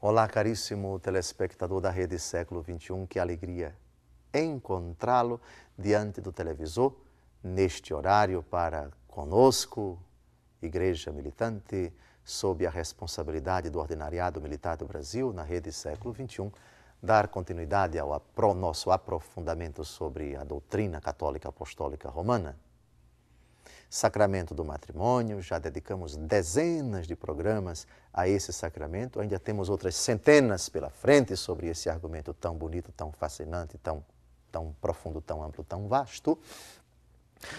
Olá, caríssimo telespectador da Rede Século XXI, que alegria encontrá-lo diante do televisor, neste horário para conosco, Igreja Militante, sob a responsabilidade do Ordinariado Militar do Brasil, na Rede Século XXI, dar continuidade ao nosso aprofundamento sobre a doutrina católica apostólica romana. Sacramento do matrimônio, já dedicamos dezenas de programas a esse sacramento, ainda temos outras centenas pela frente sobre esse argumento tão bonito, tão fascinante, tão profundo, tão amplo, tão vasto.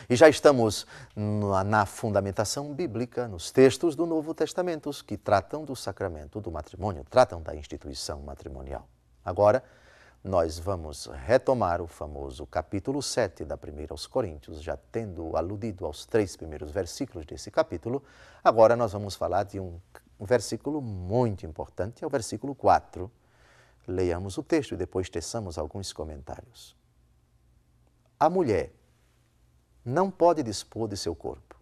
E já estamos na fundamentação bíblica, nos textos do Novo Testamento, que tratam do sacramento do matrimônio, tratam da instituição matrimonial. Agora, nós vamos retomar o famoso capítulo 7 da 1 aos Coríntios, já tendo aludido aos 3 primeiros versículos desse capítulo. Agora nós vamos falar de um versículo muito importante, é o versículo 4. Leiamos o texto e depois teçamos alguns comentários. A mulher não pode dispor de seu corpo.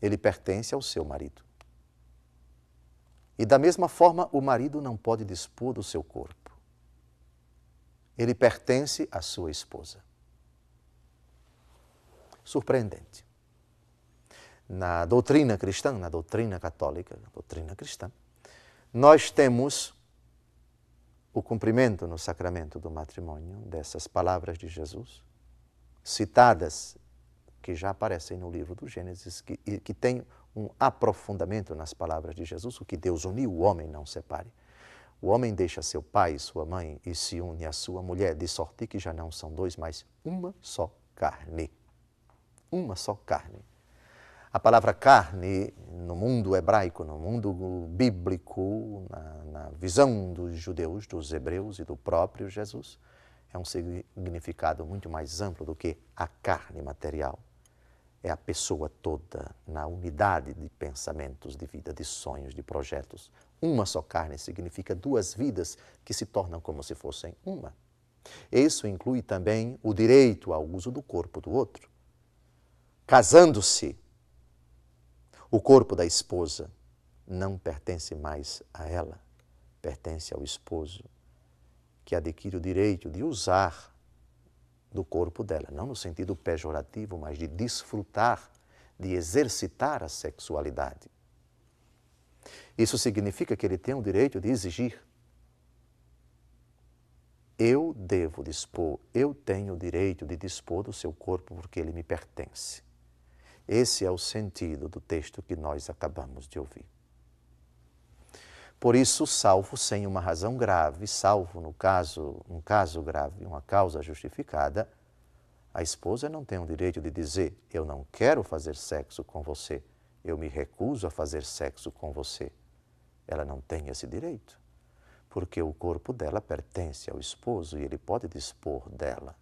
Ele pertence ao seu marido. E da mesma forma, o marido não pode dispor do seu corpo. Ele pertence à sua esposa. Surpreendente. Na doutrina cristã, na doutrina católica, na doutrina cristã, nós temos o cumprimento no sacramento do matrimônio dessas palavras de Jesus, citadas, que já aparecem no livro do Gênesis, que tem um aprofundamento nas palavras de Jesus: o que Deus uniu, o homem não separe. O homem deixa seu pai e sua mãe e se une à sua mulher, de sorte que já não são dois, mas uma só carne. Uma só carne. A palavra carne, no mundo hebraico, no mundo bíblico, na visão dos judeus, dos hebreus e do próprio Jesus, é um significado muito mais amplo do que a carne material. É a pessoa toda, na unidade de pensamentos, de vida, de sonhos, de projetos. Uma só carne significa duas vidas que se tornam como se fossem uma. Isso inclui também o direito ao uso do corpo do outro. Casando-se, o corpo da esposa não pertence mais a ela, pertence ao esposo, que adquire o direito de usar do corpo dela, não no sentido pejorativo, mas de desfrutar, de exercitar a sexualidade. Isso significa que ele tem o direito de exigir: eu devo dispor, eu tenho o direito de dispor do seu corpo porque ele me pertence. Esse é o sentido do texto que nós acabamos de ouvir. Por isso, salvo sem uma razão grave, salvo um caso grave, uma causa justificada, a esposa não tem o direito de dizer: eu não quero fazer sexo com você, eu me recuso a fazer sexo com você. Ela não tem esse direito, porque o corpo dela pertence ao esposo e ele pode dispor dela.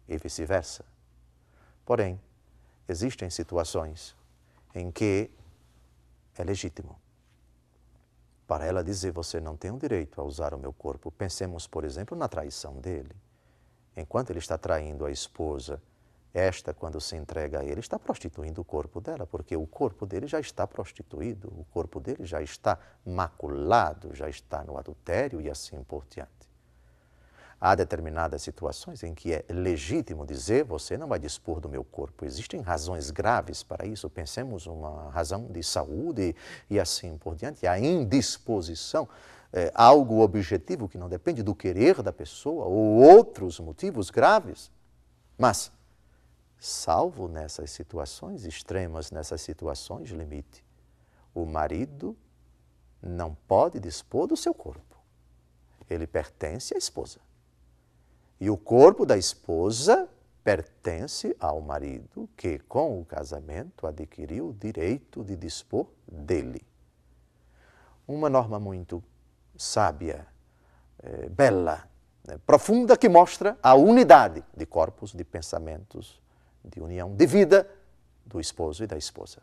E vice-versa. Porém, existem situações em que é legítimo para ela dizer: você não tem o direito a usar o meu corpo. Pensemos, por exemplo, na traição dele. Enquanto ele está traindo a esposa, esta, quando se entrega a ele, está prostituindo o corpo dela, porque o corpo dele já está prostituído, o corpo dele já está maculado, já está no adultério e assim por diante. Há determinadas situações em que é legítimo dizer: você não vai dispor do meu corpo. Existem razões graves para isso. Pensemos uma razão de saúde e assim por diante. A indisposição, algo objetivo que não depende do querer da pessoa ou outros motivos graves. Mas, salvo nessas situações extremas, nessas situações limite, o marido não pode dispor do seu corpo. Ele pertence à esposa. E o corpo da esposa pertence ao marido que, com o casamento, adquiriu o direito de dispor dele. Uma norma muito sábia, bela, profunda, que mostra a unidade de corpos, de pensamentos, de união, de vida do esposo e da esposa.